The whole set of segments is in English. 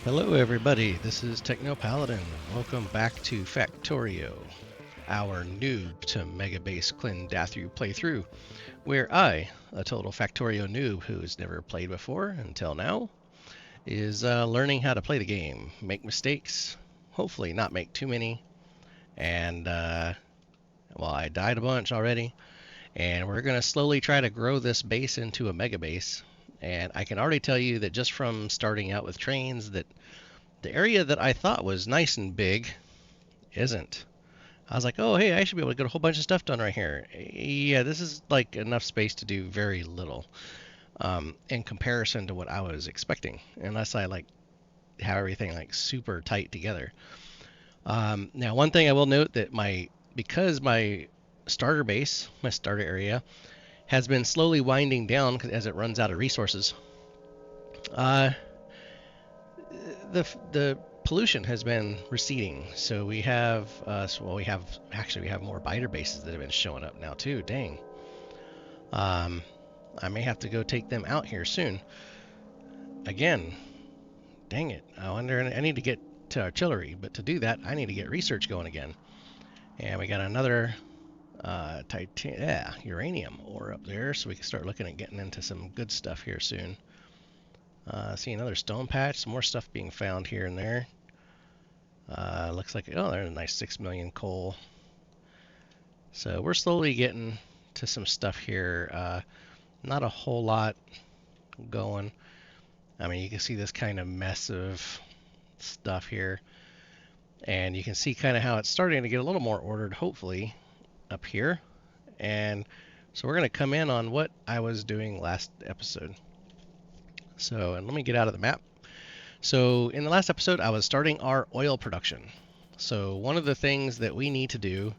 Hello everybody, this is Techno Paladin. Welcome back to Factorio, our noob to Megabase Klendathu playthrough, where I, a total Factorio noob who has never played before until now, is learning how to play the game, make mistakes, hopefully not make too many, and well, I died a bunch already, and we're going to slowly try to grow this base into a Megabase. And I can already tell you that just from starting out with trains that the area that I thought was nice and big isn't. I was like, oh, hey, I should be able to get a whole bunch of stuff done right here. Yeah, this is like enough space to do very little in comparison to what I was expecting, unless I like have everything like super tight together. Now, one thing I will note that because my starter base, my starter area, has been slowly winding down as it runs out of resources. The pollution has been receding, so we have we have more biter bases that have been showing up now too. Dang. I may have to go take them out here soon. Again, dang it. I need to get to artillery, but to do that, I need to get research going again. And we got another uranium ore up there, so we can start looking at getting into some good stuff here soon. See another stone patch, some more stuff being found here and there. Looks like, oh, there's a nice 6 million coal. So we're slowly getting to some stuff here. Not a whole lot going. I mean, you can see this kind of mess of stuff here. And you can see kind of how it's starting to get a little more ordered, hopefully, up here. And so we're going to come in on what I was doing last episode. So, and let me get out of the map. So in the last episode, I was starting our oil production. So one of the things that we need to do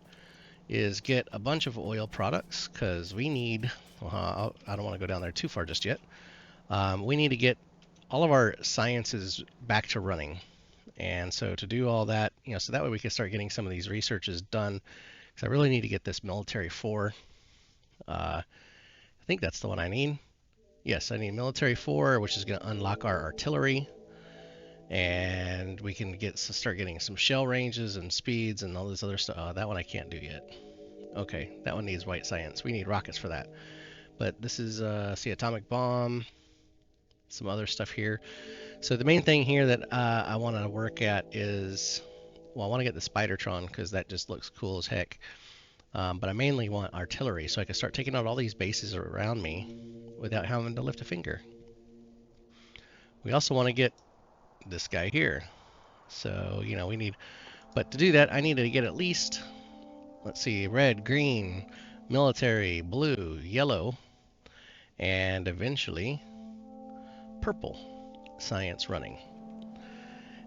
is get a bunch of oil products, because we need, I don't want to go down there too far just yet. We need to get all of our sciences back to running. And so to do all that, so that way we can start getting some of these researches done, because I really need to get this military 4. I think that's the one I need. Yes, I need military 4, which is going to unlock our artillery. And we can start getting some shell ranges and speeds and all this other stuff. That one I can't do yet. Okay, that one needs white science. We need rockets for that. But this is, see, atomic bomb, some other stuff here. So the main thing here that I want to work at is, well, I want to get the Spidertron because that just looks cool as heck. But I mainly want artillery so I can start taking out all these bases around me without having to lift a finger. We also want to get this guy here. So, we need, but to do that, I need to get at least, let's see, red, green, military, blue, yellow, and eventually purple science running.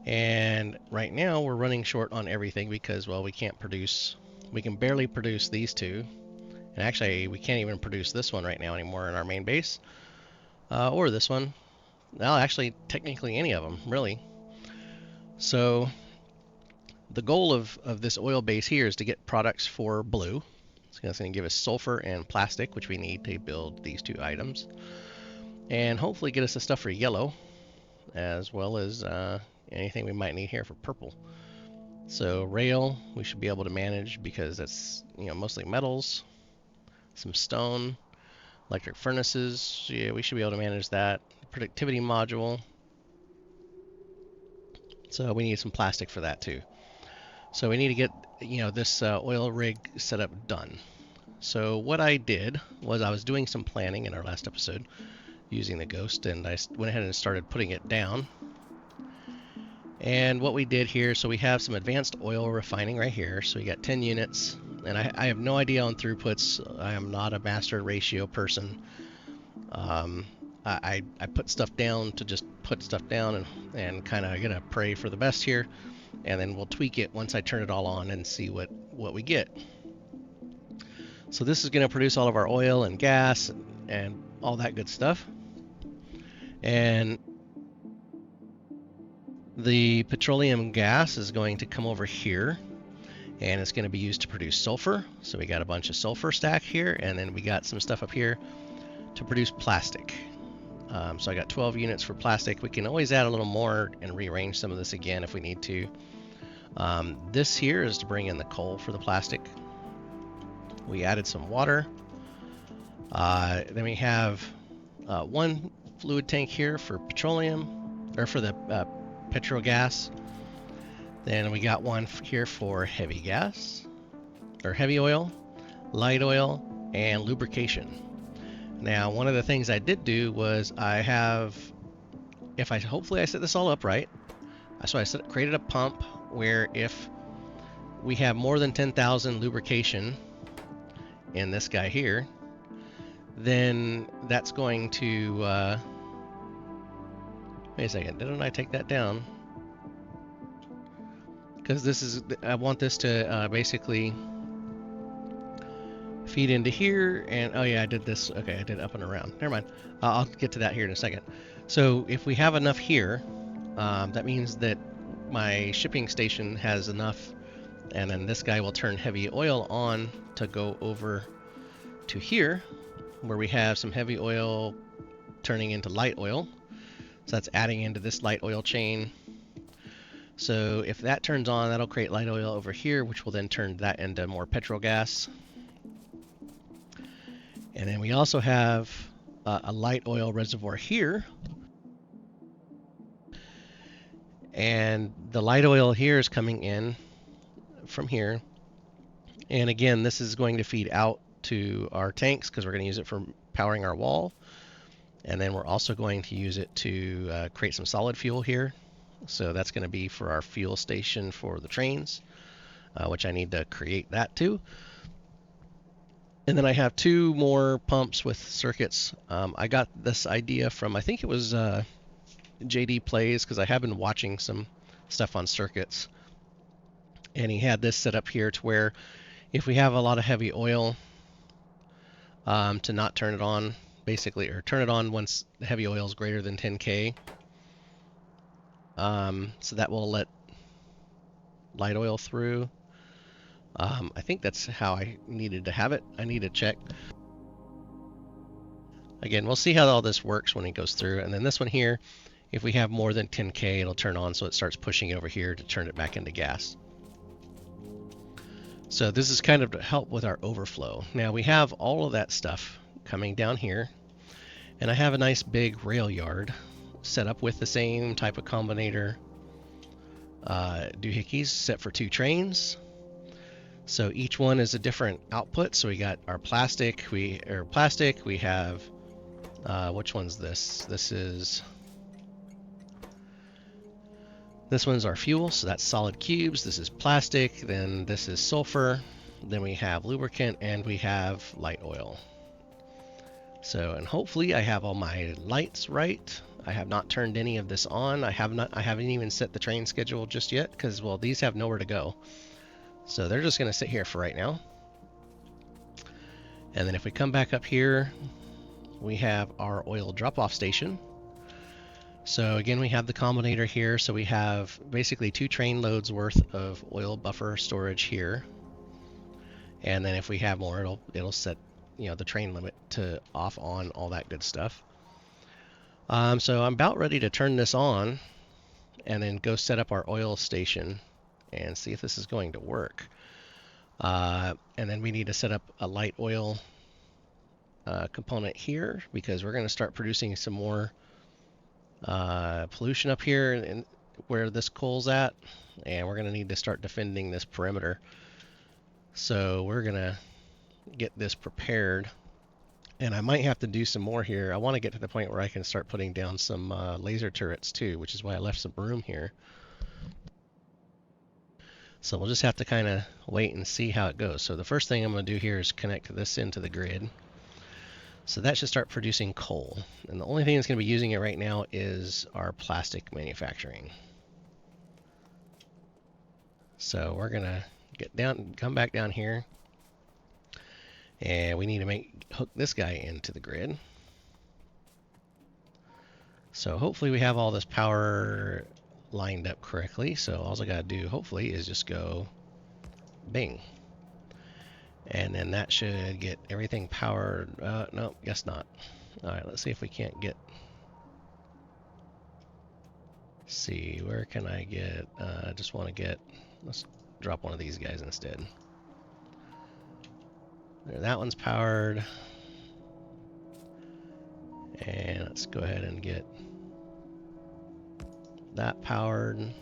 And right now we're running short on everything because, well, we can barely produce these two. And actually, we can't even produce this one right now anymore in our main base. Or this one. Well, actually, technically any of them, really. So the goal of this oil base here is to get products for blue. So that's going to give us sulfur and plastic, which we need to build these 2 items. And hopefully get us the stuff for yellow, as well as anything we might need here for purple. So rail, we should be able to manage because that's, mostly metals, some stone, electric furnaces. Yeah, we should be able to manage that. Productivity module. So we need some plastic for that too. So we need to get, this oil rig setup done. So what I did was I was doing some planning in our last episode using the Ghost, and I went ahead and started putting it down. And what we did here, so we have some advanced oil refining right here. So we got 10 units, and I have no idea on throughputs. I am not a master ratio person. I put stuff down to just put stuff down and kind of gonna pray for the best here, and then we'll tweak it once I turn it all on and see what we get. So this is gonna produce all of our oil and gas and all that good stuff. And the petroleum gas is going to come over here, and it's going to be used to produce sulfur. So we got a bunch of sulfur stack here, and then we got some stuff up here to produce plastic. So I got 12 units for plastic. We can always add a little more and rearrange some of this again if we need to. This here is to bring in the coal for the plastic. We added some water. Then we have one fluid tank here for petroleum, or for the petrol gas. Then we got one here for heavy gas, or heavy oil, light oil, and lubrication. Now, one of the things I did do was hopefully I set this all up right. So I created a pump where if we have more than 10,000 lubrication in this guy here, then that's going to, wait a second, didn't I take that down? Because I want this to basically feed into here, and oh yeah, I did this. Okay, I did up and around. Never mind. I'll get to that here in a second. So if we have enough here, that means that my shipping station has enough, and then this guy will turn heavy oil on to go over to here, where we have some heavy oil turning into light oil. So that's adding into this light oil chain. So if that turns on, that'll create light oil over here, which will then turn that into more petrol gas. And then we also have a light oil reservoir here. And the light oil here is coming in from here. And again, this is going to feed out to our tanks because we're going to use it for powering our wall. And then we're also going to use it to create some solid fuel here. So that's going to be for our fuel station for the trains, which I need to create that too. And then I have two more pumps with circuits. I got this idea from, I think it was JD Plays, because I have been watching some stuff on circuits. And he had this set up here to where if we have a lot of heavy oil, to not turn it on, basically, or turn it on once the heavy oil is greater than 10K. So that will let light oil through. I think that's how I needed to have it. I need to check. Again, we'll see how all this works when it goes through. And then this one here, if we have more than 10K, it'll turn on, so it starts pushing over here to turn it back into gas. So this is kind of to help with our overflow. Now we have all of that stuff coming down here, and I have a nice big rail yard set up with the same type of combinator doohickeys set for 2 trains. So each one is a different output. So we got our plastic, we have, which one's this? This one's our fuel, so that's solid cubes. This is plastic, then this is sulfur, then we have lubricant, and we have light oil. So, and hopefully I have all my lights right. I have not turned any of this on. I haven't even set the train schedule just yet, because, well, these have nowhere to go. So they're just going to sit here for right now. And then if we come back up here, we have our oil drop-off station. So again, we have the combinator here. So we have basically 2 train loads worth of oil buffer storage here. And then if we have more, it'll set, the train limit to off, on, all that good stuff. So I'm about ready to turn this on and then go set up our oil station and see if this is going to work. And then we need to set up a light oil component here, because we're going to start producing some more pollution up here and where this coal's at, and we're going to need to start defending this perimeter. So we're going to get this prepared, and I might have to do some more here. I want to get to the point where I can start putting down some laser turrets too, which is why I left some room here. So we'll just have to kind of wait and see how it goes. So the first thing I'm going to do here is connect this into the grid. So that should start producing coal. And the only thing that's going to be using it right now is our plastic manufacturing. So we're going to come back down here. And we need to hook this guy into the grid. So hopefully we have all this power lined up correctly. So all I gotta do, hopefully, is just go bing. And then that should get everything powered. No, guess not. All right, let's see if we can't get see, where can I get, I just want to get, let's drop one of these guys instead. There, that one's powered. And let's go ahead and get that powered.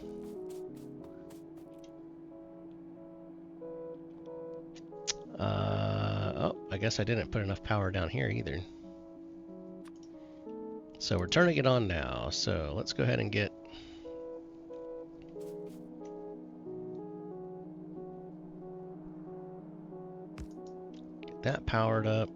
Oh, I guess I didn't put enough power down here either. So we're turning it on now. So let's go ahead and get that powered up.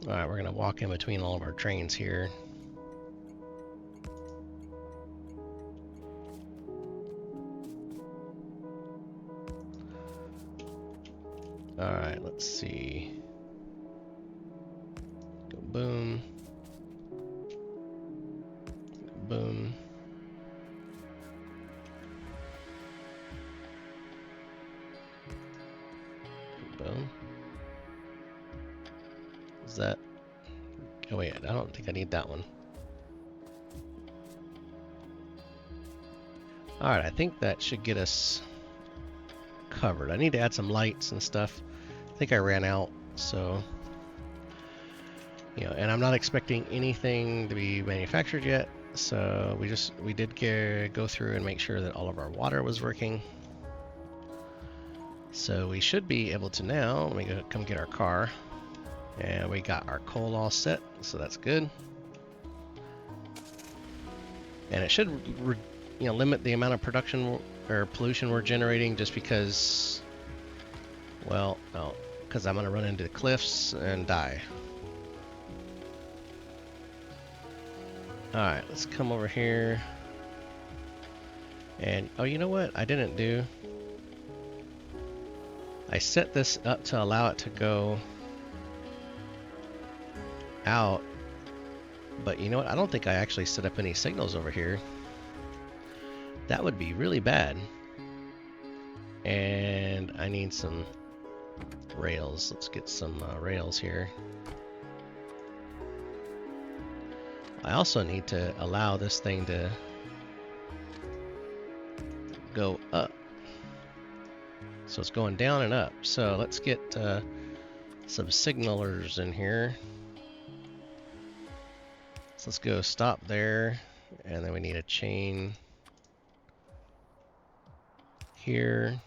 Alright, we're going to walk in between all of our trains here. Alright, let's see. Go boom. Boom. Boom. Is that... Oh wait, I don't think I need that one. Alright, I think that should get us covered. I need to add some lights and stuff. I think I ran out, so... You know, and I'm not expecting anything to be manufactured yet, so we did go through and make sure that all of our water was working. So we should be able to now, let me go come get our car. And we got our coal all set, so that's good. And it should, you know, limit the amount of production or pollution we're generating, just because, well, no, because I'm going to run into the cliffs and die. Alright, let's come over here. And, oh, you know what I didn't do? I set this up to allow it to go out, but you know what? I don't think I actually set up any signals over here. That would be really bad. And I need some rails. Let's get some rails here. I also need to allow this thing to go up. So it's going down and up. So let's get some signalers in here. So let's go stop there, and then we need a chain here,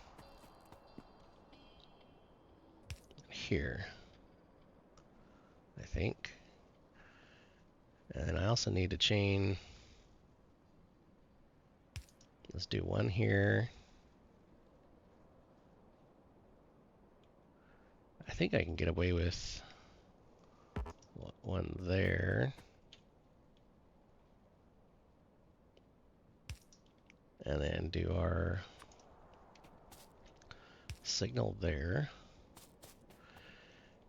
here, I think. And then I also need a chain. Let's do one here. I think I can get away with one there. And then do our signal there.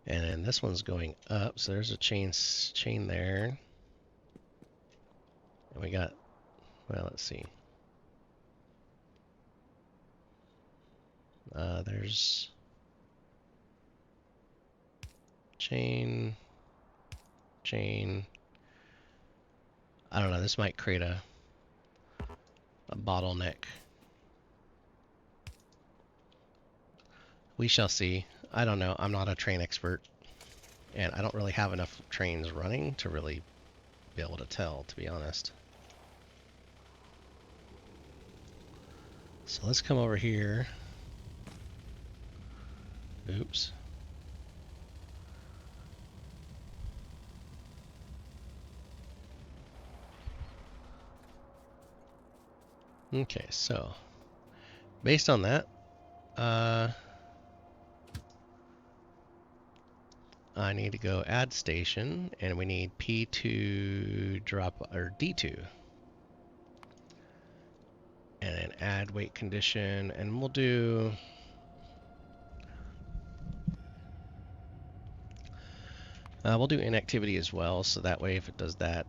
And then this one's going up, so there's a chain there. And we got, well, let's see. There's chain. I don't know, this might create a bottleneck. We shall see. I don't know. I'm not a train expert, and I don't really have enough trains running to really be able to tell, to be honest. So let's come over here. Oops. Okay, so based on that, I need to go add station, and we need P2 drop, or D2. And then add weight condition, and we'll do inactivity as well, so that way if it does that,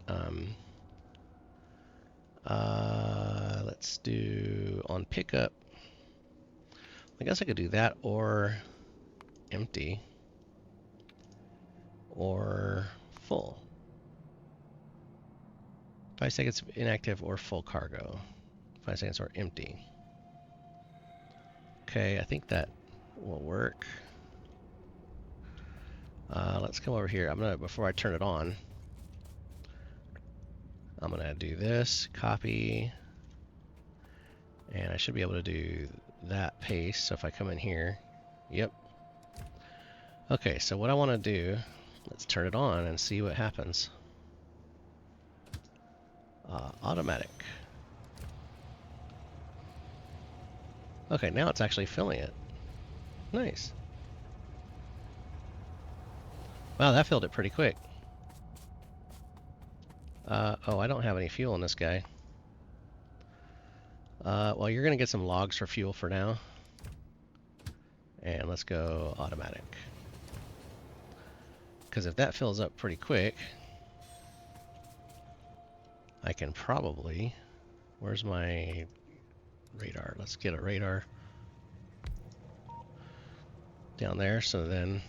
let's do on pickup. I guess I could do that or empty. or full. 5 seconds inactive or full cargo. 5 seconds or empty. Okay, I think that will work. Let's come over here. Before I turn it on, I'm gonna do this, copy, and I should be able to do that paste. So if I come in here, yep. Okay, so what I want to do, let's turn it on and see what happens. Automatic. Okay, now it's actually filling it. Nice. Wow, that filled it pretty quick. Oh, I don't have any fuel in this guy. Well, you're going to get some logs for fuel for now. And let's go automatic. Because if that fills up pretty quick, I can probably... Where's my radar? Let's get a radar down there, so then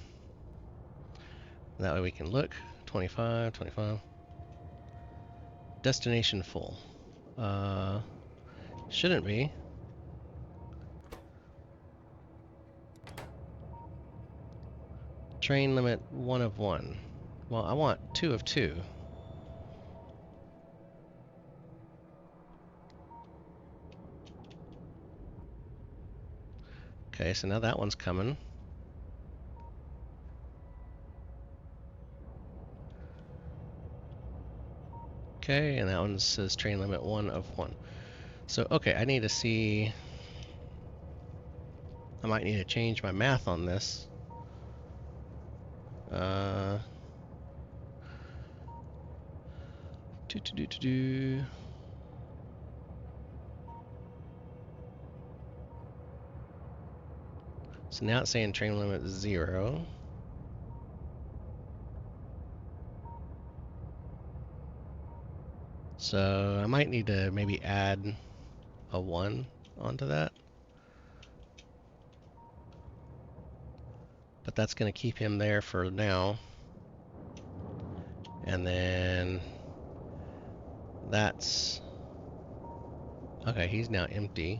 that way we can look. 25, 25. Destination full. Shouldn't be. Train limit 1 of 1. Well, I want 2 of 2. Okay, so now that one's coming. Okay, and that one says train limit 1 of 1. So, okay, I need to see... I might need to change my math on this. So now it's saying train limit 0. So I might need to maybe add a 1 onto that. But that's going to keep him there for now. And then that's... Okay, he's now empty.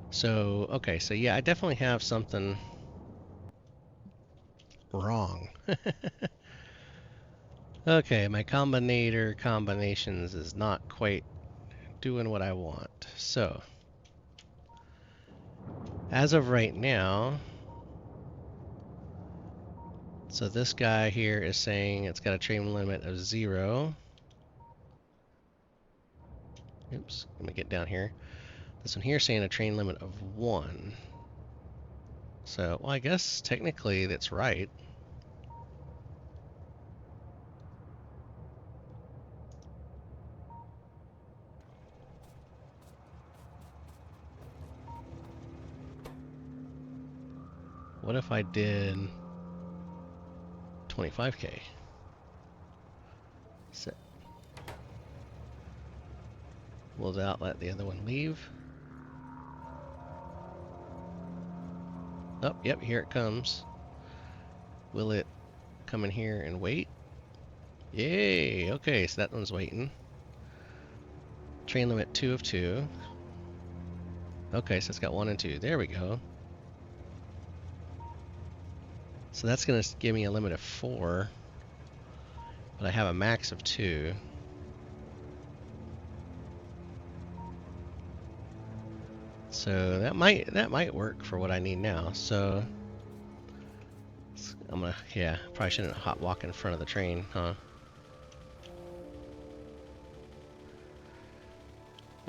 So, okay, so yeah, I definitely have something wrong. Okay, my combinator combinations is not quite doing what I want. So, as of right now, so this guy here is saying it's got a train limit of 0. Oops, let me get down here. This one here is saying a train limit of 1. So, well, I guess technically that's right. What if I did 25k? So, will that let the other one leave? Oh, yep, here it comes. Will it come in here and wait? Yay! Okay, so that one's waiting. Train limit 2 of 2. Okay, so it's got 1 and 2. There we go. So that's going to give me a limit of 4. But I have a max of 2. So that might work for what I need now. So I'm gonna, yeah, probably shouldn't hot walk in front of the train, huh?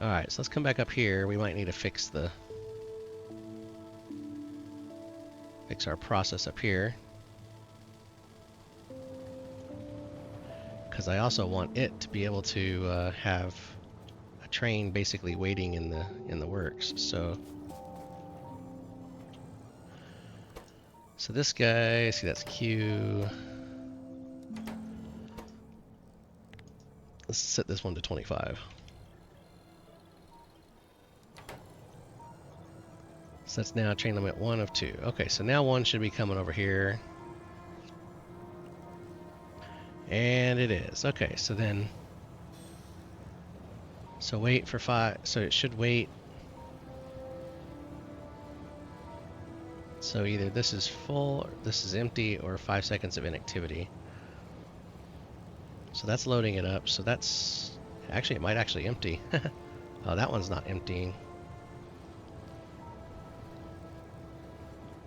Alright, so let's come back up here. We might need to fix our process up here. Because I also want it to be able to have a train basically waiting in the works. So this guy, see, that's Q. Let's set this one to 25. So So that's now chain limit 1 of 2. Okay, so now 1 should be coming over here. And it is. Okay, so then... So wait for 5... So it should wait... So either this is full, or this is empty, or 5 seconds of inactivity. So that's loading it up. So that's... Actually, it might actually empty. Oh, that one's not emptying.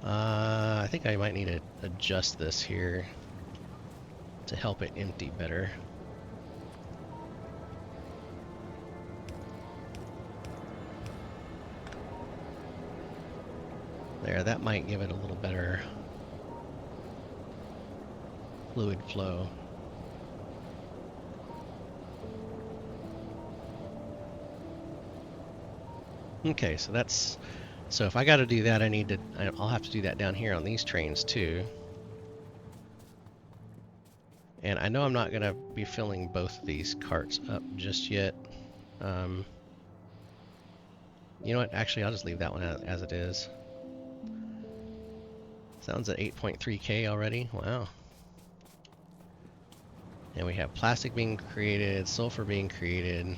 I think I might need to adjust this here to help it empty better. There, that might give it a little better fluid flow. Okay, so that's... So if I got to do that, I'll have to do that down here on these trains too. And I know I'm not going to be filling both of these carts up just yet. You know what? Actually, I'll just leave that one as it is. Sounds at 8.3K already. Wow. And we have plastic being created, sulfur being created.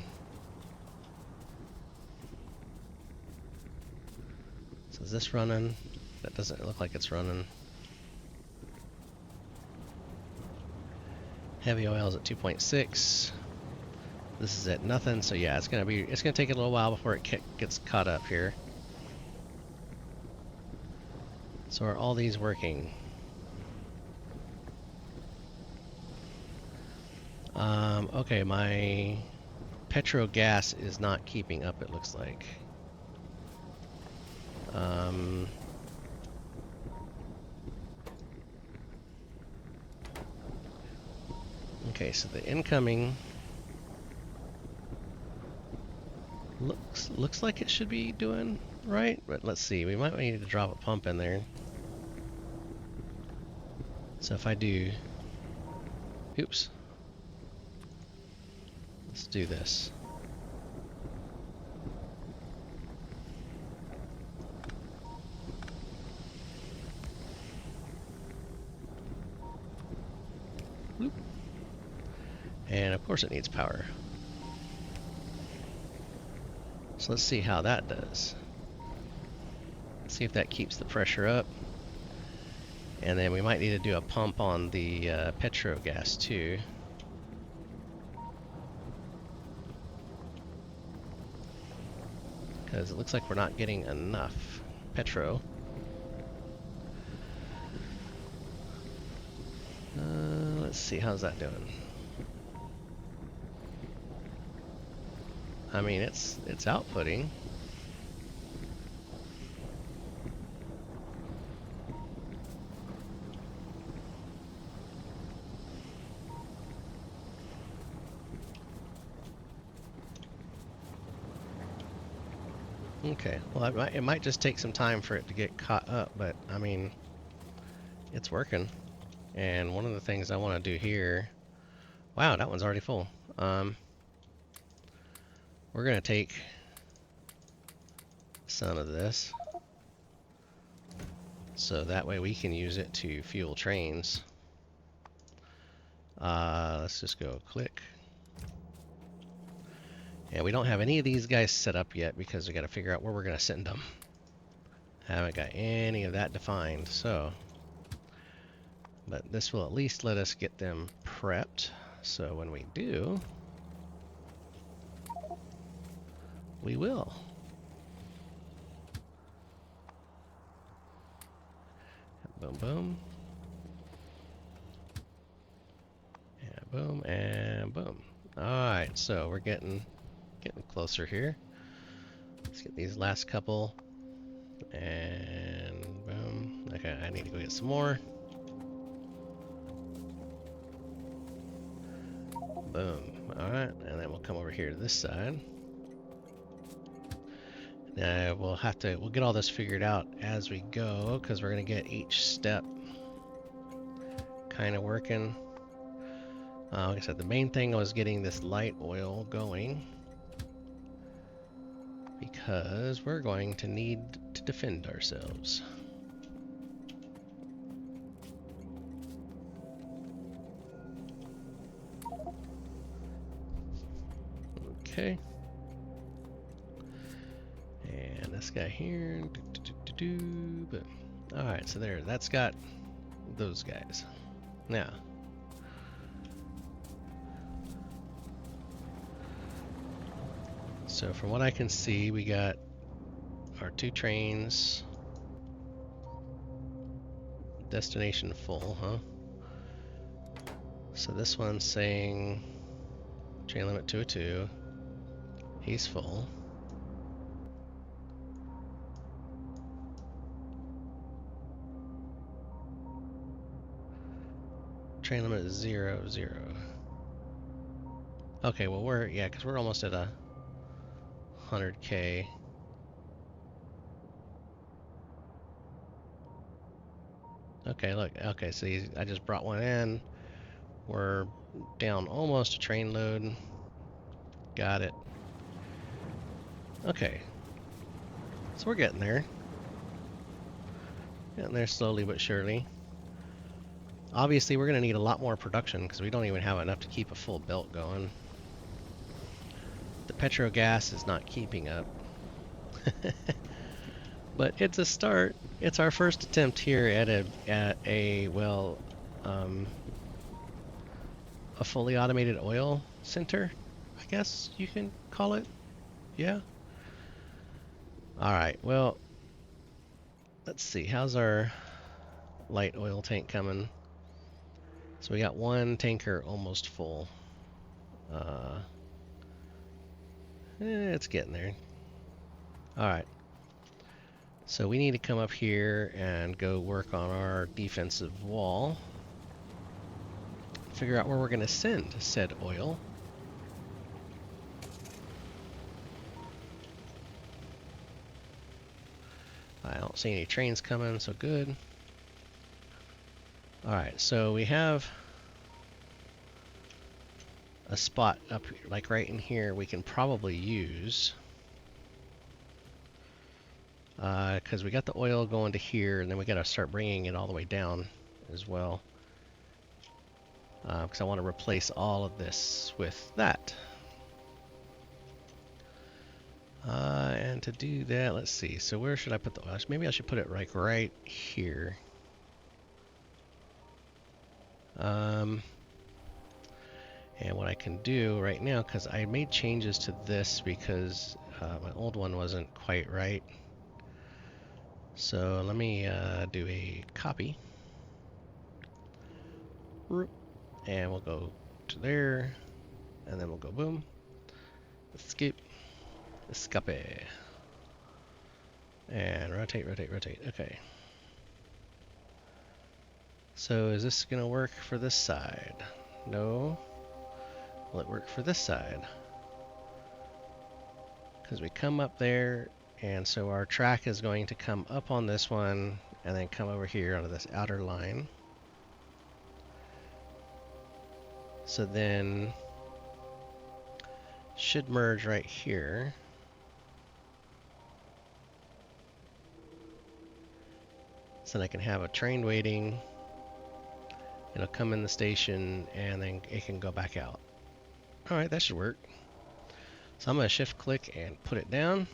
So is this running? That doesn't look like it's running. Heavy oils at 2.6. This is at nothing, so yeah, it's gonna take a little while before it gets caught up here. So are all these working? Okay, my petro gas is not keeping up, it looks like. Okay, so the incoming looks like it should be doing right, but let's see. We might need to drop a pump in there. So if I do, oops, let's do this. Bloop. And of course it needs power. So let's see how that does. Let's see if that keeps the pressure up. And then we might need to do a pump on the petro gas too. Because it looks like we're not getting enough petro. Let's see, how's that doing? I mean, it's outputting. Okay, well, it might just take some time for it to get caught up, but I mean, it's working. And one of the things I want to do here, wow, that one's already full. We're gonna take some of this, so that way we can use it to fuel trains. Let's just go click. And we don't have any of these guys set up yet because we got to figure out where we're gonna send them. Haven't got any of that defined, so. But this will at least let us get them prepped, so when we do, we will. Boom, boom. And boom, and boom. Alright, so we're getting closer here. Let's get these last couple. And boom. Okay, I need to go get some more. Boom. Alright, and then we'll come over here to this side. Now we'll get all this figured out as we go, because we're going to get each step kind of working. Like I said, the main thing was getting this light oil going, because we're going to need to to defend ourselves. Okay. And this guy here. Alright, so there, that's got those guys. Now, so from what I can see, we got our 2 trains. Destination full, huh? So this one's saying train limit 202. He's full. Train limit is 0, 0. Okay, well yeah, because we're almost at 100K. Okay, look. Okay, so I just brought one in. We're down almost a train load. Got it. Okay. So we're getting there. Getting there slowly but surely. Obviously, we're going to need a lot more production because we don't even have enough to keep a full belt going. The petro gas is not keeping up. But it's a start. It's our first attempt here at a fully automated oil center, I guess you can call it. Yeah. All right. Well, let's see. How's our light oil tank coming? So we got one tanker almost full. It's getting there. All right. So we need to come up here and go work on our defensive wall. Figure out where we're going to send said oil. I don't see any trains coming, so good. Alright, so we have a spot up here, like right in here, we can probably use. Because we got the oil going to here, and then we got to start bringing it all the way down as well. Because I want to replace all of this with that. And to do that, let's see. So where should I put the oil? Maybe I should put it like right here. And what I can do right now, because I made changes to this because my old one wasn't quite right. So let me do a copy. And we'll go to there. And then we'll go boom. Escape. Escape. And rotate, rotate, rotate. Okay. So is this going to work for this side? No. Will it work for this side? Because we come up there, and so our track is going to come up on this one, and then come over here onto this outer line. So then, should merge right here. So then I can have a train waiting. It'll come in the station, and then it can go back out. Alright, that should work. So I'm going to shift click and put it down.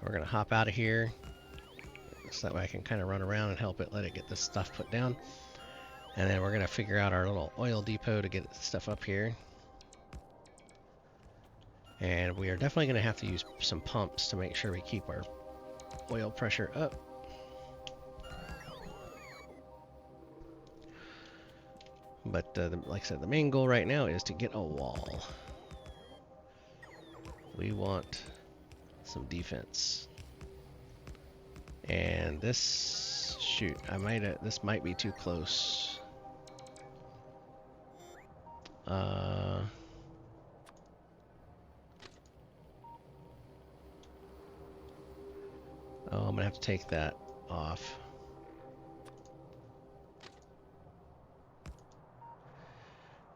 We're going to hop out of here. So that way I can kind of run around and help it, let it get this stuff put down. And then we're going to figure out our little oil depot to get stuff up here. And we are definitely going to have to use some pumps to make sure we keep our oil pressure up. But like I said, the main goal right now is to get a wall. We want some defense. And this, shoot, this might be too close. Oh, I'm gonna have to take that off.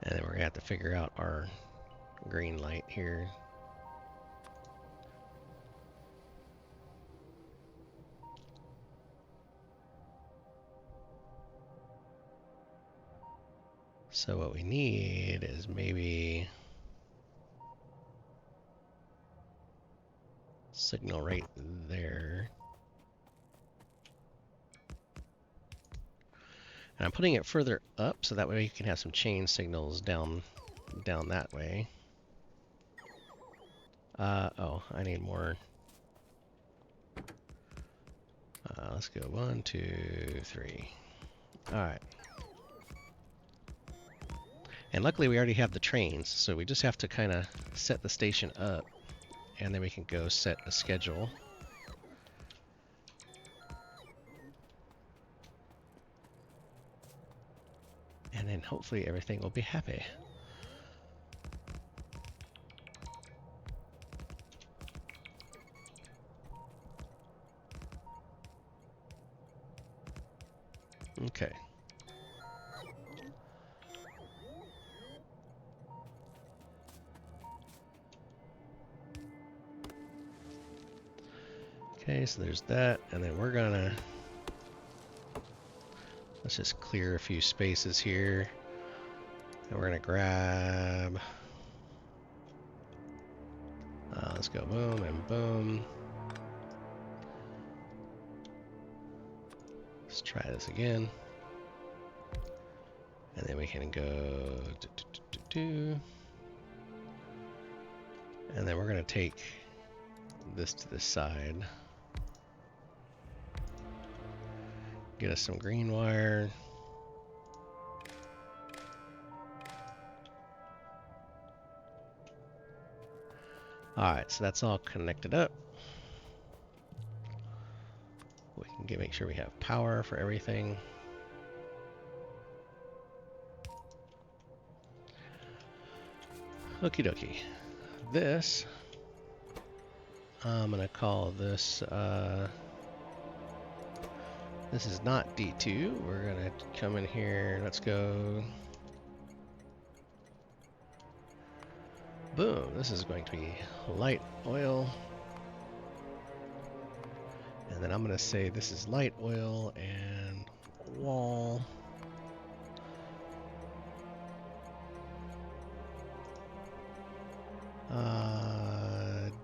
And then we're gonna have to figure out our green light here. So what we need is maybe signal right there. And I'm putting it further up so that way you can have some chain signals down that way. Oh, I need more. Let's go 1, 2, 3. Alright. And luckily we already have the trains, so we just have to kind of set the station up, and then we can go set a schedule. And then hopefully everything will be happy. Okay. Okay, so there's that, and then we're gonna... Let's just clear a few spaces here. And we're gonna grab... let's go boom and boom. Let's try this again. And then we can go... And then we're gonna take this to the side. Get us some green wire. Alright, so that's all connected up. We can make sure we have power for everything. Okie dokie. This, I'm gonna call this, this is not D2. We're gonna come in here, let's go. Boom, this is going to be light oil. And then I'm gonna say this is light oil and wall.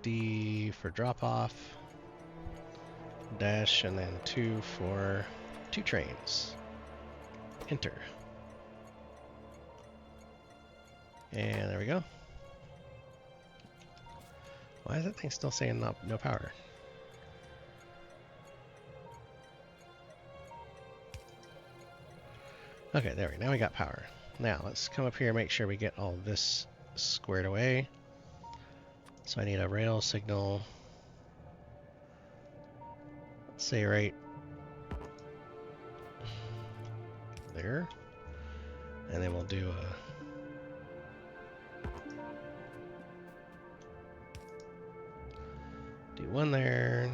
D for drop off. Dash and then 2 for 2 trains. Enter. And there we go. Why is that thing still saying no power? Okay, there we go. Now we got power. Now let's come up here and make sure we get all this squared away. So I need a rail signal. Let's say right there. And then we'll do one there.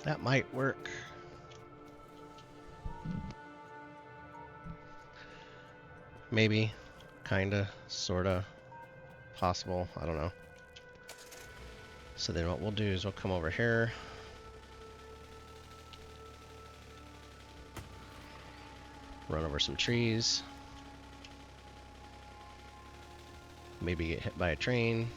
That might work. Maybe, kinda, sorta, possible, I don't know. So then what we'll do is we'll come over here. Run over some trees. Maybe get hit by a train.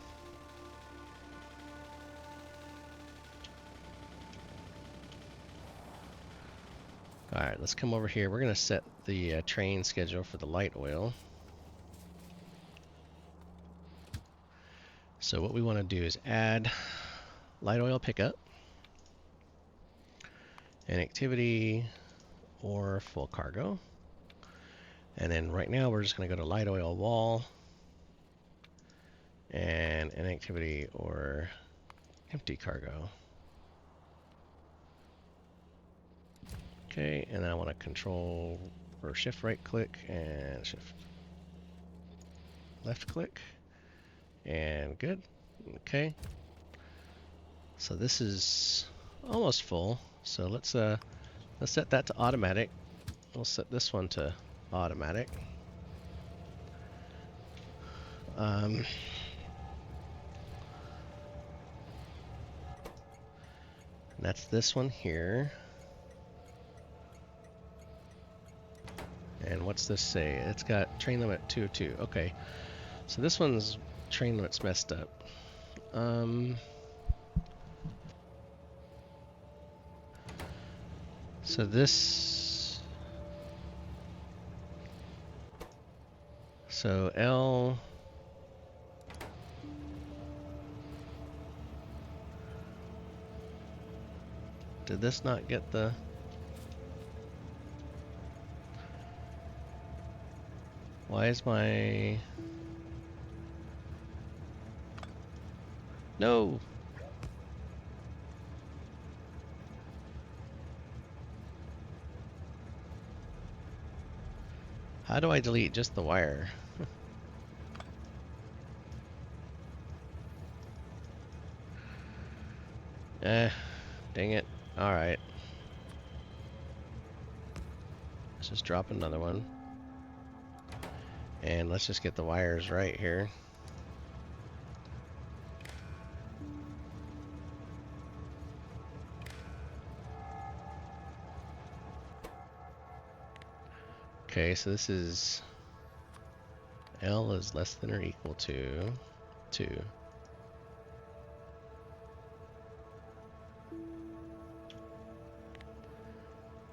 Alright, let's come over here. We're going to set the train schedule for the light oil. So what we want to do is add light oil pickup, and activity or full cargo. And then right now we're just going to go to light oil wall and an activity or empty cargo. Okay, and then I want to control or shift right click and shift left click, and good. Okay, so this is almost full, so let's set that to automatic. we'll set this one to automatic. That's this one here. And what's this say? It's got train limit 202. Okay. So this one's train limit's messed up. So this... So L... Did this not get the... Why is my... No! How do I delete just the wire? Dang it. Alright. Let's just drop another one. And let's just get the wires right here. Okay, so this is L is less than or equal to 2.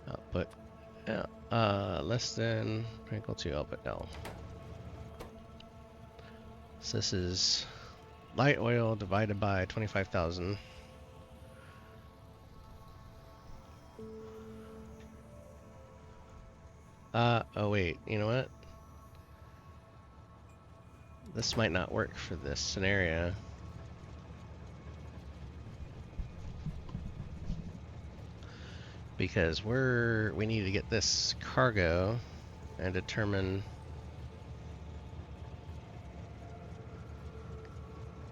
Output less than or equal to output L. So this is light oil divided by 25,000. Oh wait, you know what? This might not work for this scenario. Because we need to get this cargo and determine...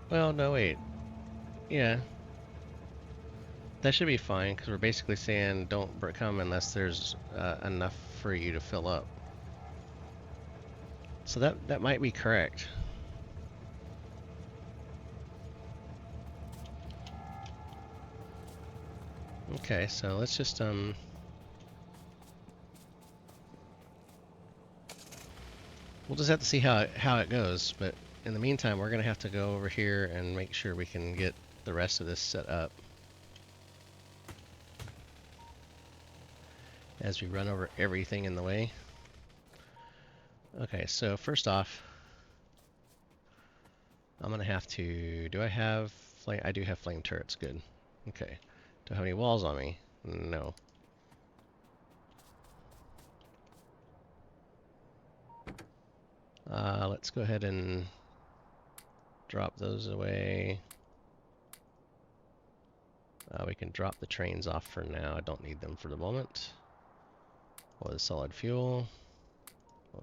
Well, no, wait. Yeah. That should be fine, because we're basically saying don't come unless there's enough for you to fill up. So that might be correct. Okay, so let's just we'll just have to see how it goes, but in the meantime we're gonna have to go over here and make sure we can get the rest of this set up as we run over everything in the way. Okay, so first off, I'm gonna have to... Do I have flame? I do have flame turrets. Good. Okay. Do I have any walls on me? No. Let's go ahead and drop those away. We can drop the trains off for now. I don't need them for the moment. What is solid fuel?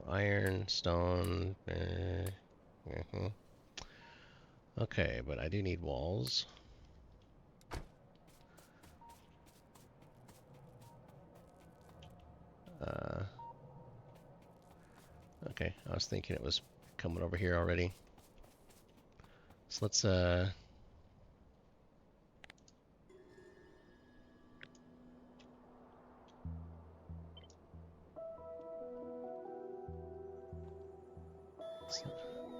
Iron, stone. Okay, but I do need walls. Okay, I was thinking it was coming over here already. So let's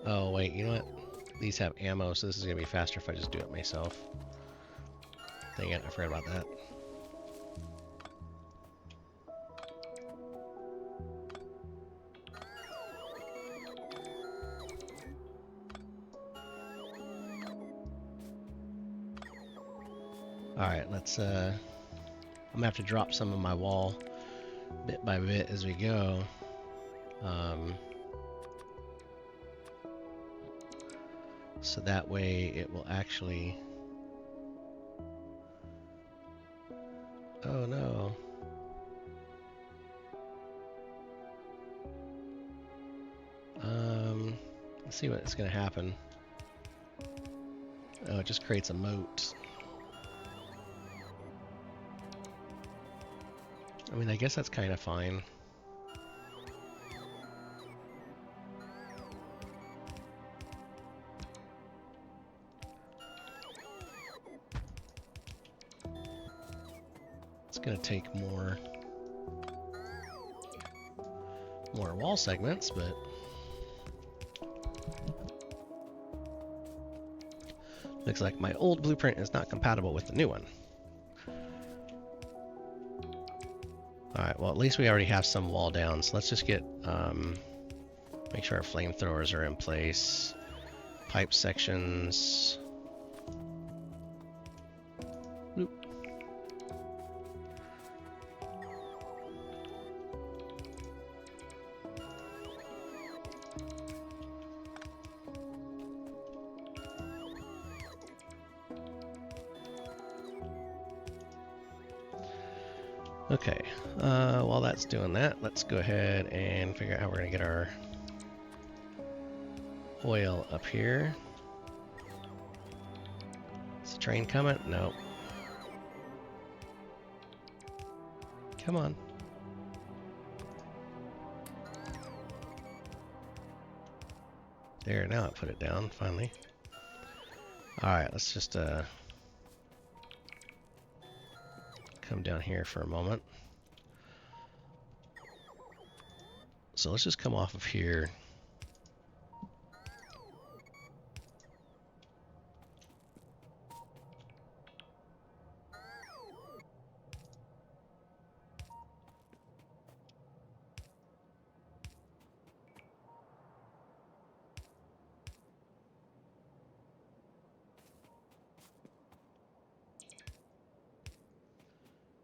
oh wait, you know what? These have ammo, so this is gonna be faster if I just do it myself. Dang it, I forgot about that. Alright, let's I'm gonna have to drop some of my wall bit by bit as we go. So that way it will actually... Oh no. Let's see what's gonna happen. Oh, it just creates a moat. I mean, I guess that's kind of fine. It's going to take more wall segments, but looks like my old blueprint is not compatible with the new one. Alright, well at least we already have some wall down, so let's just get, make sure our flamethrowers are in place. Pipe sections. Bloop. Okay, while that's doing that, let's go ahead and figure out how we're going to get our oil up here. Is the train coming? No. Come on. There, now it put it down, finally. Alright, let's just come down here for a moment. So let's just come off of here.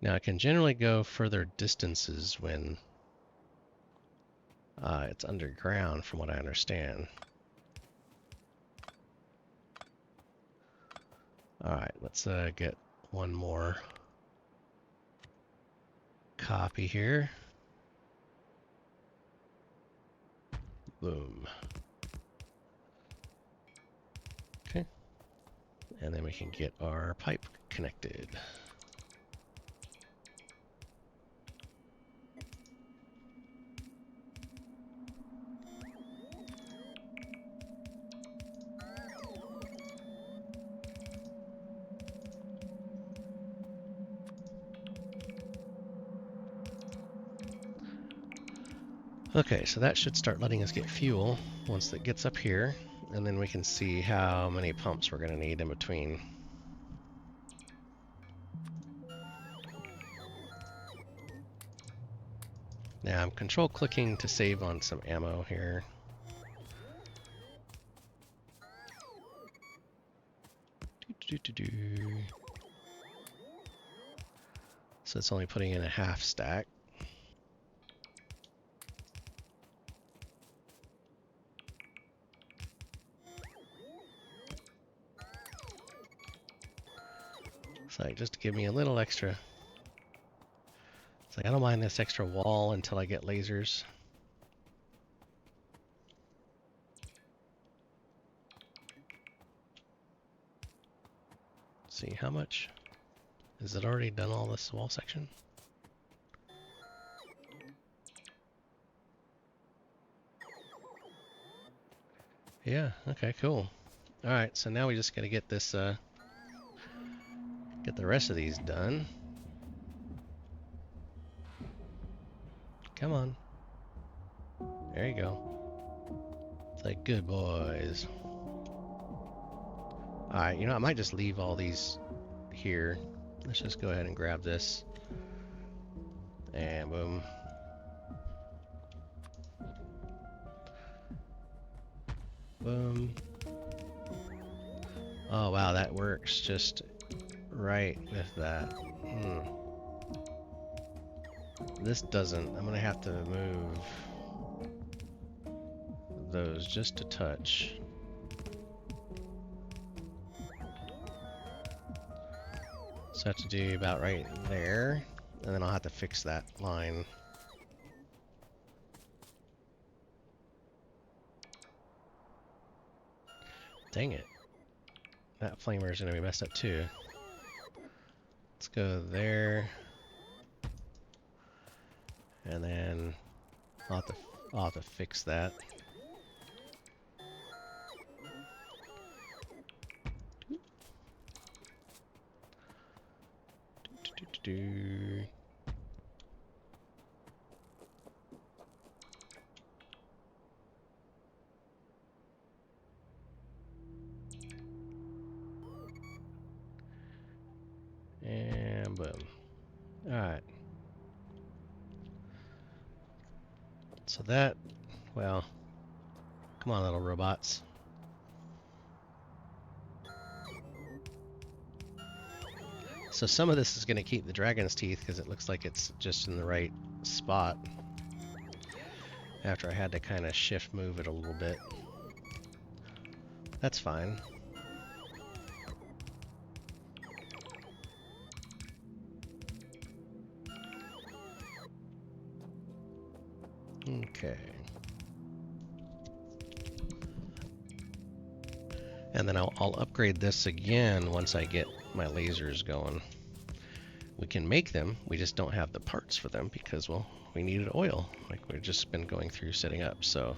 Now I can generally go further distances when it's underground, from what I understand. Alright, let's get one more copy here. Boom. Okay. And then we can get our pipe connected. Okay, so that should start letting us get fuel once it gets up here, and then we can see how many pumps we're going to need in between. Now I'm control clicking to save on some ammo here. So it's only putting in a half stack. It's like, just to give me a little extra. It's like, I don't mind this extra wall until I get lasers. Let's see, how much? Is it already done all this wall section? Yeah, okay, cool. Alright, so now we just gotta get this, get the rest of these done. Come on. There you go. It's like, good boys. Alright, you know, I might just leave all these here. Let's just go ahead and grab this. And boom. Boom. Oh wow, that works just right with that. This doesn't. I'm gonna have to move those just a touch. So I have to do about right there, and then I'll have to fix that line. Dang it. That flamer is going to be messed up too. Let's go there. And then I'll have to fix that. So that, well, come on, little robots. So some of this is going to keep the dragon's teeth because it looks like it's just in the right spot. After I had to kind of shift move it a little bit. That's fine. Okay. And then I'll upgrade this again once I get my lasers going. We can make them, we just don't have the parts for them because, well, we needed oil, like we've just been going through setting up, so.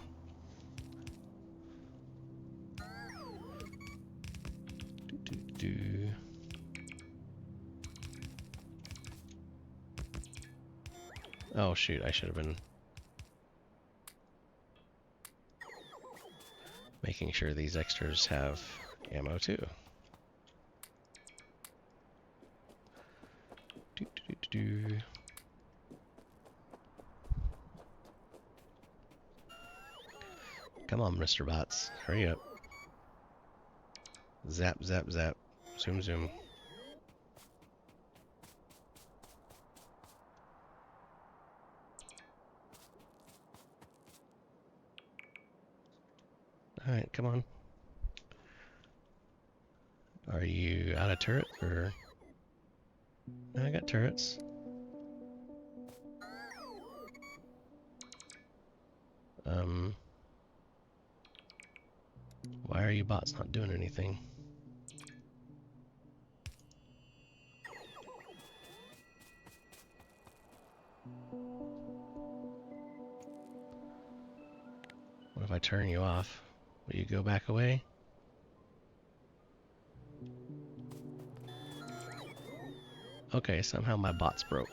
Oh shoot, I should have been making sure these extras have ammo too. Come on, Mr. Bots, hurry up. Zap, zap, zap. Zoom, zoom. Alright, come on. Are you out of turret, or... I got turrets. Why are you bots not doing anything? What if I turn you off? Will you go back away? Okay, somehow my bots broke.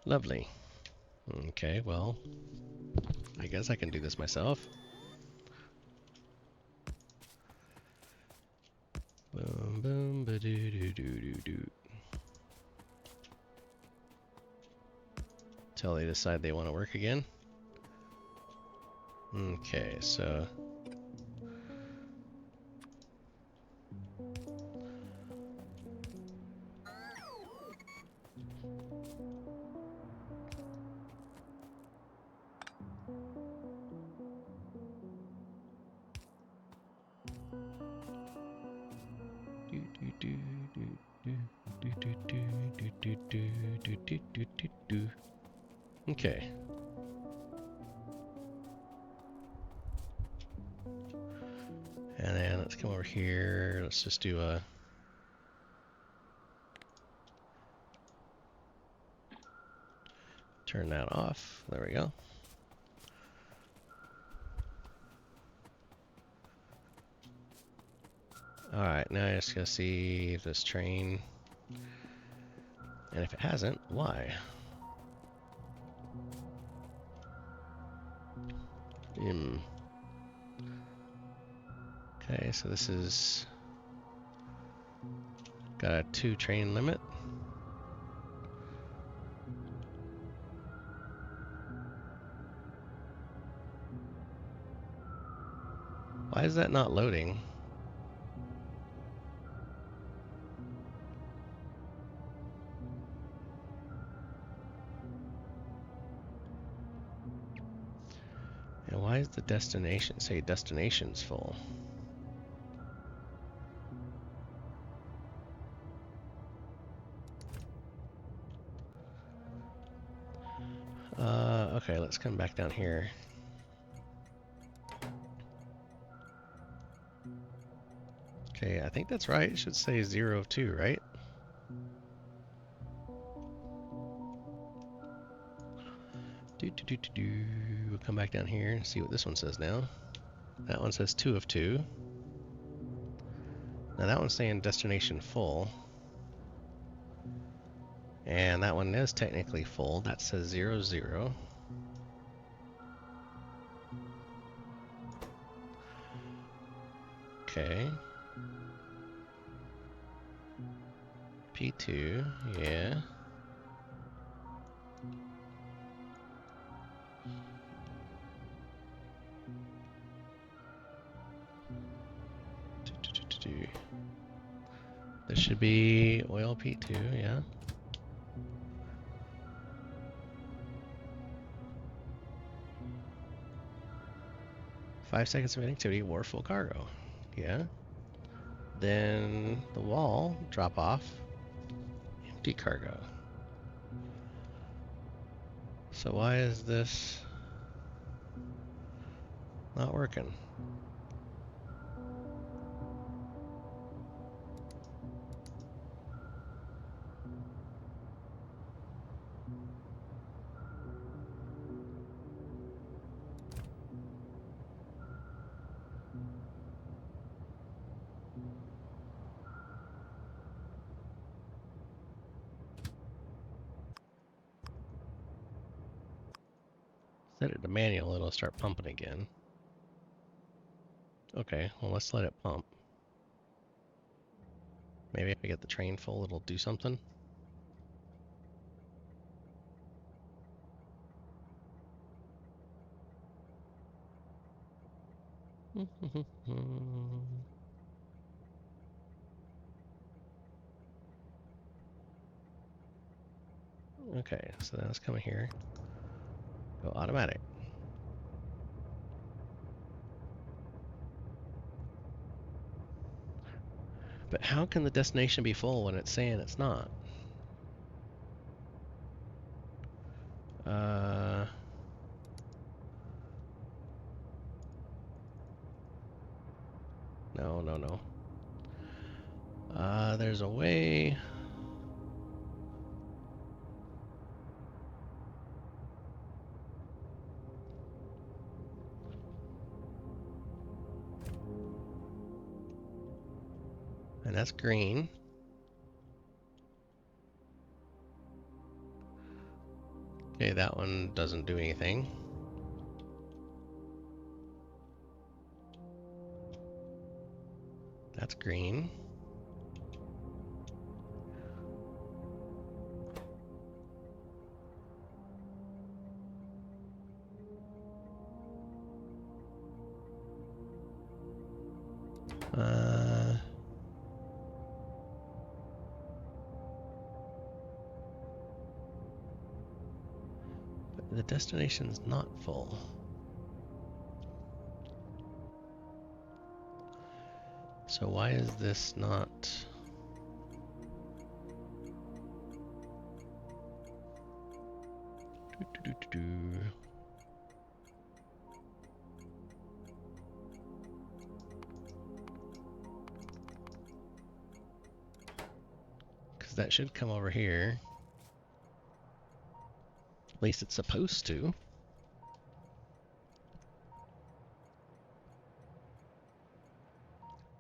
Lovely. Okay, well, I guess I can do this myself. Boom, boom, ba-doo-doo-doo-doo-doo. Till they decide they want to work again. Okay, so... Okay. And then let's come over here. Let's just do a... Turn that off. There we go. Alright, now I just gotta see if this train... And if it hasn't, why? Okay, so this is... Got a 2 train limit. Why is that not loading? And why is the destination say destination's full? Okay, let's come back down here. Okay, I think that's right. It should say 0 of 2, right? We'll come back down here and see what this one says now. That one says 2 of 2. Now that one's saying destination full. And that one is technically full. That says 0, 0. Okay. P2, yeah. This should be oil P2, yeah. Five seconds of inactivity, war full cargo. Yeah. Then the wall, drop off, empty cargo. So why is this not working? Set it to manual, it'll start pumping again. Okay, well let's let it pump. Maybe if I get the train full, it'll do something. Okay, so now it's coming here. Go automatic. But how can the destination be full when it's saying it's not? No. There's a way. And that's green. Okay, that one doesn't do anything. That's green. But the destination's not full. So why is this not... Because that should come over here. At least it's supposed to.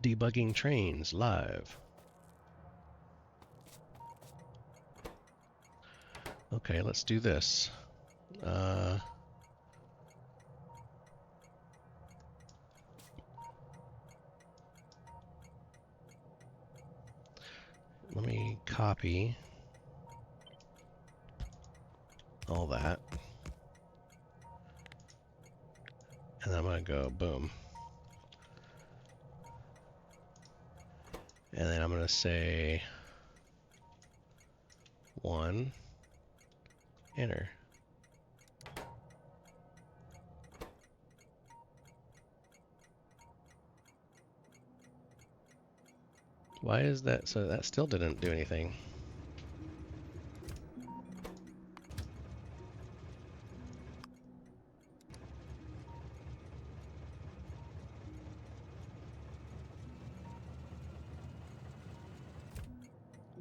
Debugging trains live. Okay, let's do this. Let me copy all that. And I'm going to go boom. And then I'm going to say 1, enter. Why is that? So that still didn't do anything.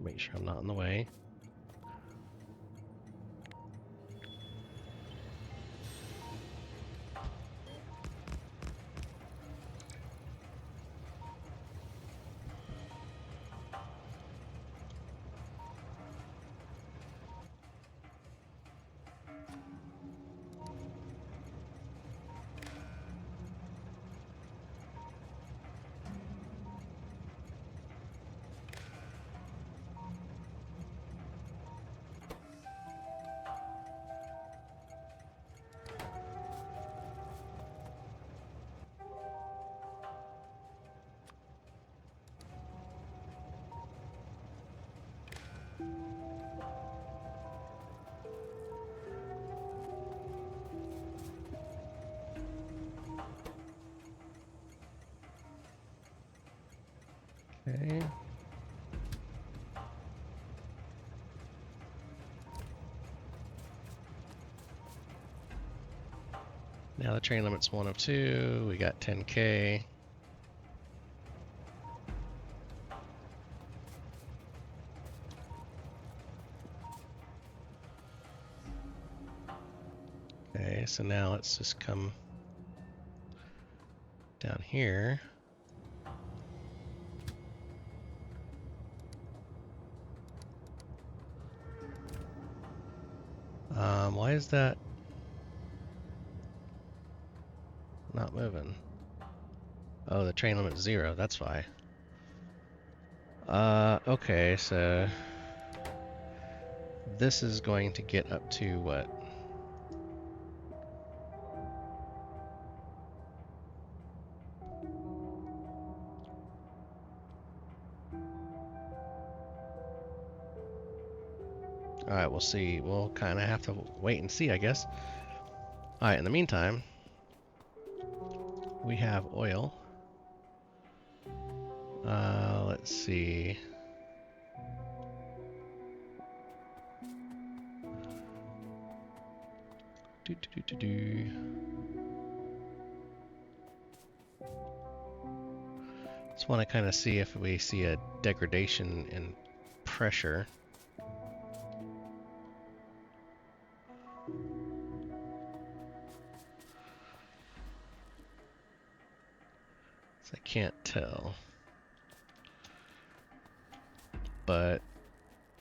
Make sure I'm not in the way. Now the train limit's 102. We got 10K. Okay, so now let's just come down here. Why is that not moving? Oh, the train limit's 0, that's why. Okay, so this is going to get up to what? Alright, we'll see. We'll kind of have to wait and see, I guess. Alright, in the meantime, we have oil. Let's see. Just want to kind of see if we see a degradation in pressure. So I can't tell. But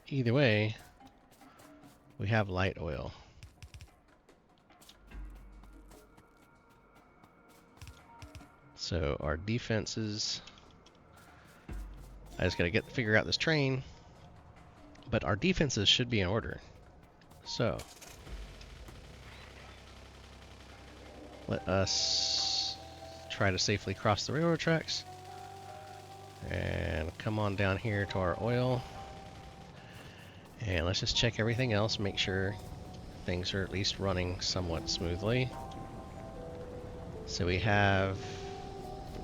either way, we have light oil. So our defenses, I just gotta figure out this train, but our defenses should be in order. So let us try to safely cross the railroad tracks and come on down here to our oil, and let's just check everything else, make sure things are at least running somewhat smoothly. So we have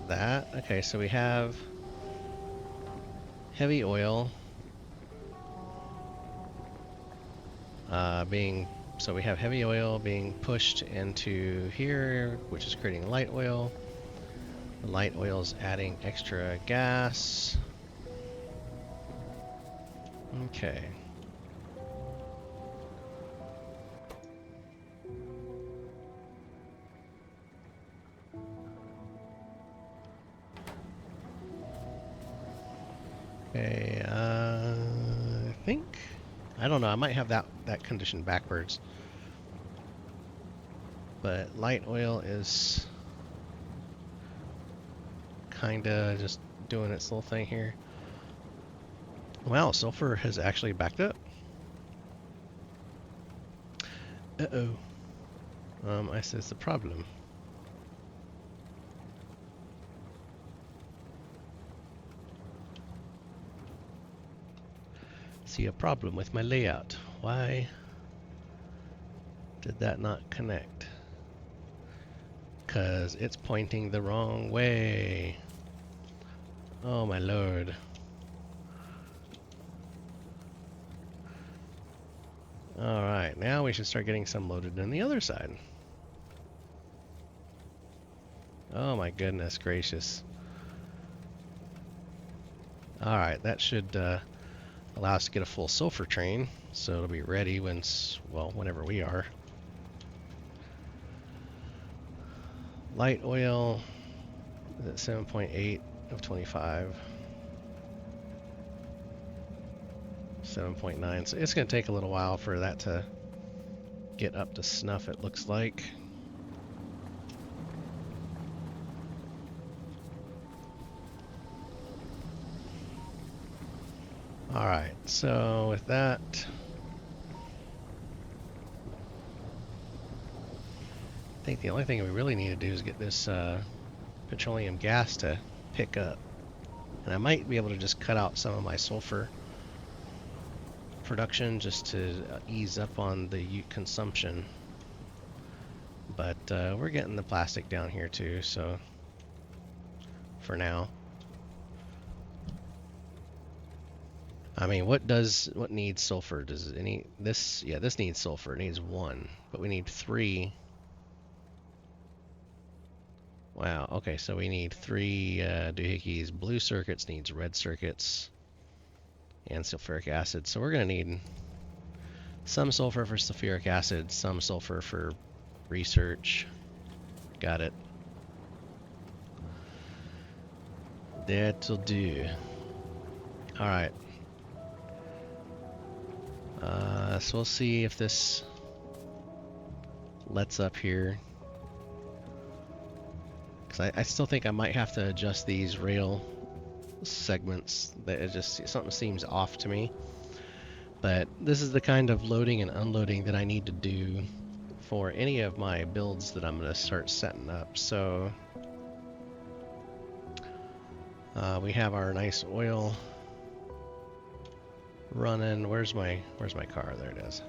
that. Okay, so we have heavy oil so we have heavy oil being pushed into here, which is creating light oil. The light oil is adding extra gas. Okay. Okay, I think, I don't know, I might have that condition backwards. But light oil is kinda just doing its little thing here. Wow, sulfur has actually backed up. Uh-oh. I see it's a problem. See a problem with my layout. Why did that not connect? Because it's pointing the wrong way. Oh my lord. Alright, now we should start getting some loaded on the other side. Oh my goodness gracious. Alright, that should allow us to get a full sulfur train, so it'll be ready whenever we are. Light oil is at 7.8 of 25. 7.9, so it's going to take a little while for that to get up to snuff, it looks like. Alright, so with that, I think the only thing we really need to do is get this petroleum gas to pick up. And I might be able to just cut out some of my sulfur production just to ease up on the consumption. But we're getting the plastic down here too, so for now. I mean, what needs sulfur? Does this? Yeah, this needs sulfur. It needs 1, but we need 3 Wow, okay, so we need 3 doohickeys. Blue circuits needs red circuits and sulfuric acid. So we're going to need some sulfur for sulfuric acid, some sulfur for research. Got it. That'll do. Alright. So we'll see if this lets up here. Because I still think I might have to adjust these rail segments. That it just, something seems off to me. But this is the kind of loading and unloading that I need to do for any of my builds that I'm going to start setting up. So we have our nice oil running. Where's my car? There it is.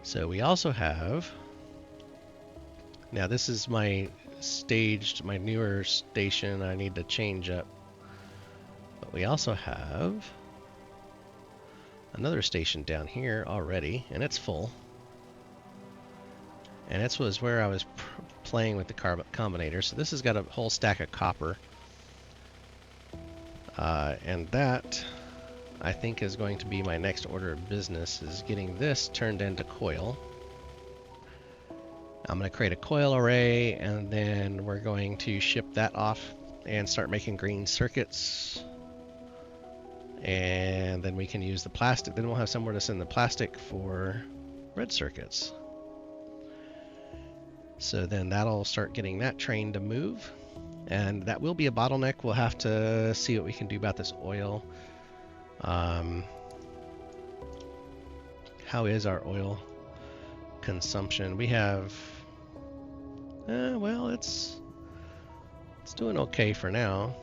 So we also have, now this is my newer station I need to change up. But we also have another station down here already, and it's full. And this was where I was playing with the combinator. So this has got a whole stack of copper. And that, I think, is going to be my next order of business, is getting this turned into coil. I'm going to create a coil array, and then we're going to ship that off and start making green circuits. And then we can use the plastic. Then we'll have somewhere to send the plastic for red circuits. So then that'll start getting that train to move. And that will be a bottleneck. We'll have to see what we can do about this oil. How is our oil consumption? We have, well, it's doing okay for now.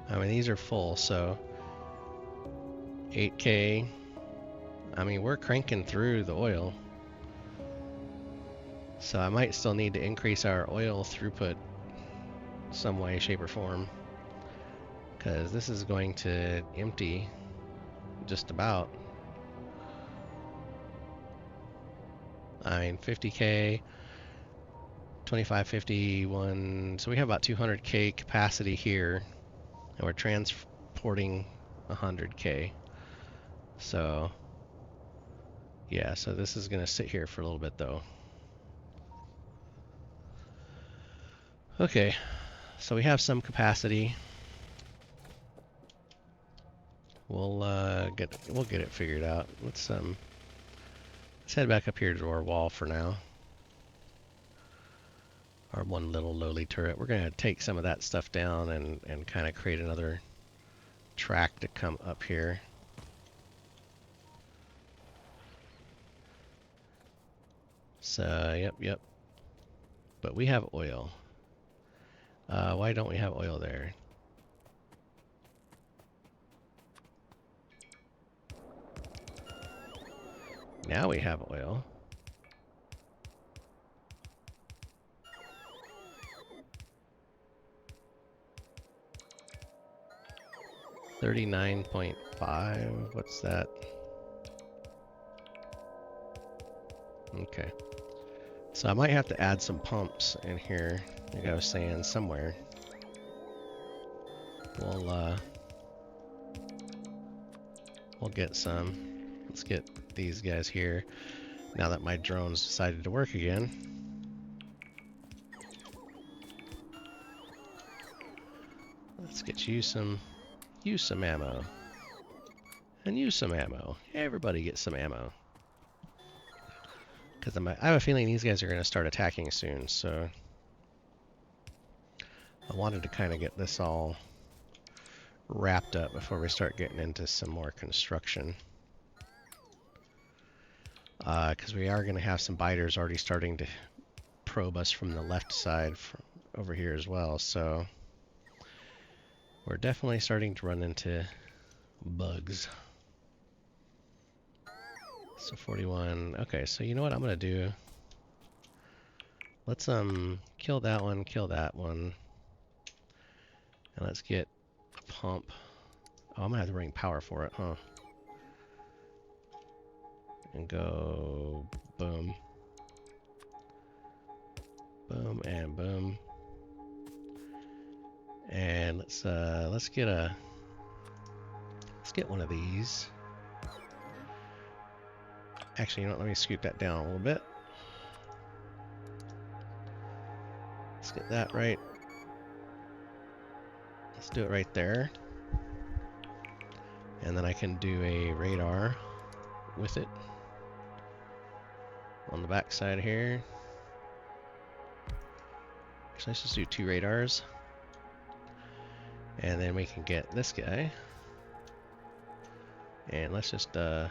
I mean, these are full, so 8K. I mean, we're cranking through the oil. So I might still need to increase our oil throughput some way, shape, or form, because this is going to empty just about. I mean, 50K, 25, 51, so we have about 200K capacity here, and we're transporting 100K. So yeah, so this is going to sit here for a little bit though. Okay, so we have some capacity. We'll get it figured out. Let's head back up here to our wall for now. Our one little lowly turret. We're gonna take some of that stuff down and kind of create another track to come up here. So yep. But we have oil. Why don't we have oil there? Now we have oil. $39.5. What's that? Okay. So I might have to add some pumps in here, like I was saying, somewhere. We'll get some. Let's get these guys here. Now that my drones decided to work again. Let's get you some ammo. And you some ammo. Everybody get some ammo. Because I have a feeling these guys are going to start attacking soon, so I wanted to kind of get this all wrapped up before we start getting into some more construction. Because we are going to have some biters already starting to probe us from the left side from over here as well, so we're definitely starting to run into bugs. So 41. Okay, so you know what I'm gonna do? Let's kill that one, and let's get a pump Oh, I'm gonna have to bring power for it, huh? And go boom. Boom and boom. And let's get one of these. Actually, you know what, let me scoot that down a little bit. Let's get that right. Let's do it right there. And then I can do a radar with it on the back side here. So let's just do 2 radars. And then we can get this guy. And let's just come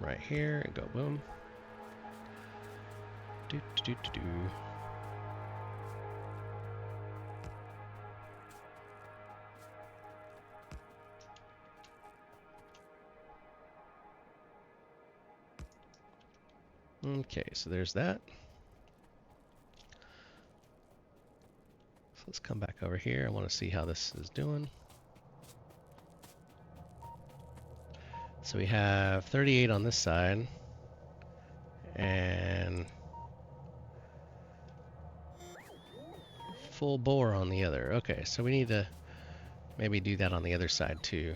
right here and go boom. Do do do do do. Okay, so there's that. So let's come back over here. I want to see how this is doing. So we have 38 on this side and full bore on the other. Okay, so we need to maybe do that on the other side too.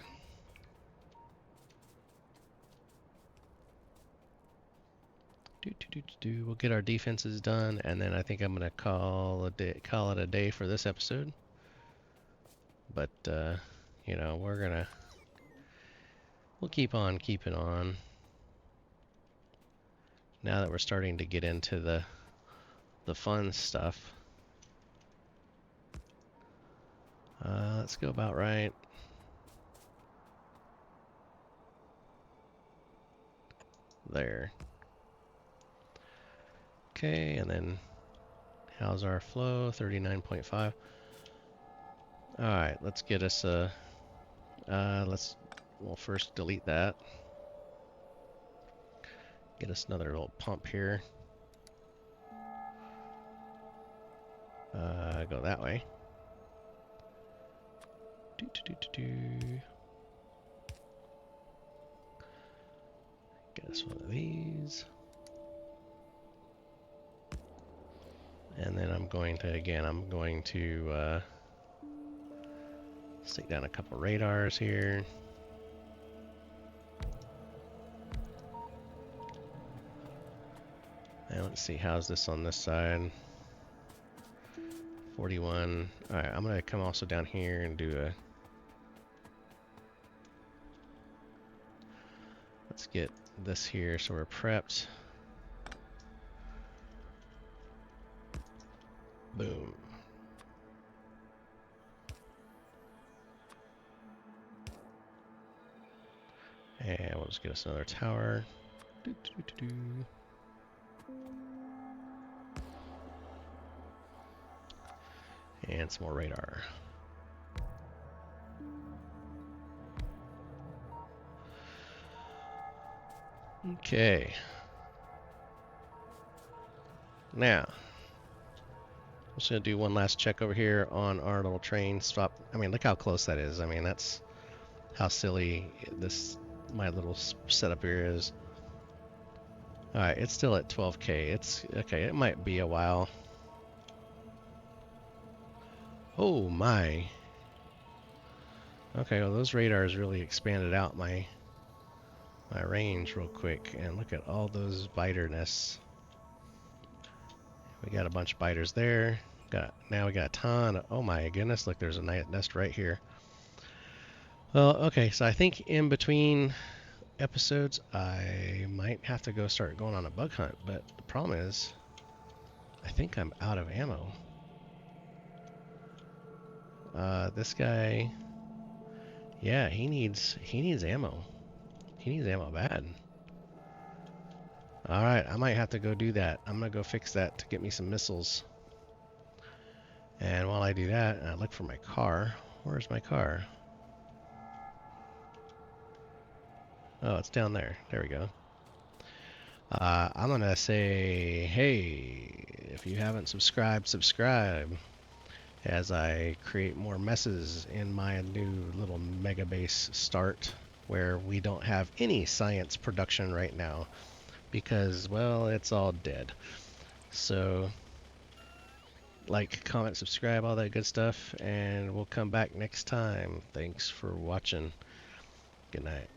We'll get our defenses done, and then I think I'm gonna call it a day for this episode. But you know, we'll keep on keeping on. Now that we're starting to get into the fun stuff. Let's go about right. There. Okay, and then how's our flow? 39.5. Alright, let's get us we'll first delete that. Get us another little pump here. Go that way. Get us one of these. And then I'm going to stick down a couple radars here. And let's see, how's this on this side? 41. Alright, I'm gonna come also down here and do a... Let's get this here so we're prepped. Boom. And we'll just get us another tower. And some more radar. Okay. Now, I'm just going to do one last check over here on our little train stop. I mean, look how close that is. I mean, that's how silly my little setup here is. Alright, it's still at 12K. It's okay, it might be a while. Oh my. Okay, well those radars really expanded out my range real quick, and look at all those biter nests. We got a bunch of biters there. Now we got a ton. Oh my goodness, look, there's a nest right here. Well, okay, so I think in between episodes I might have to go start going on a bug hunt, but the problem is I think I'm out of ammo. This guy, yeah, he needs ammo. He needs ammo bad. Alright, I might have to go do that. I'm gonna go fix that to get me some missiles. And while I do that, I look for my car. Where's my car? Oh, it's down there. There we go. I'm gonna say, hey, if you haven't subscribed, subscribe. as I create more messes in my new little Megabase start, where we don't have any science production right now because, well, it's all dead. So like, comment, subscribe, all that good stuff, and we'll come back next time. Thanks for watching. Good night.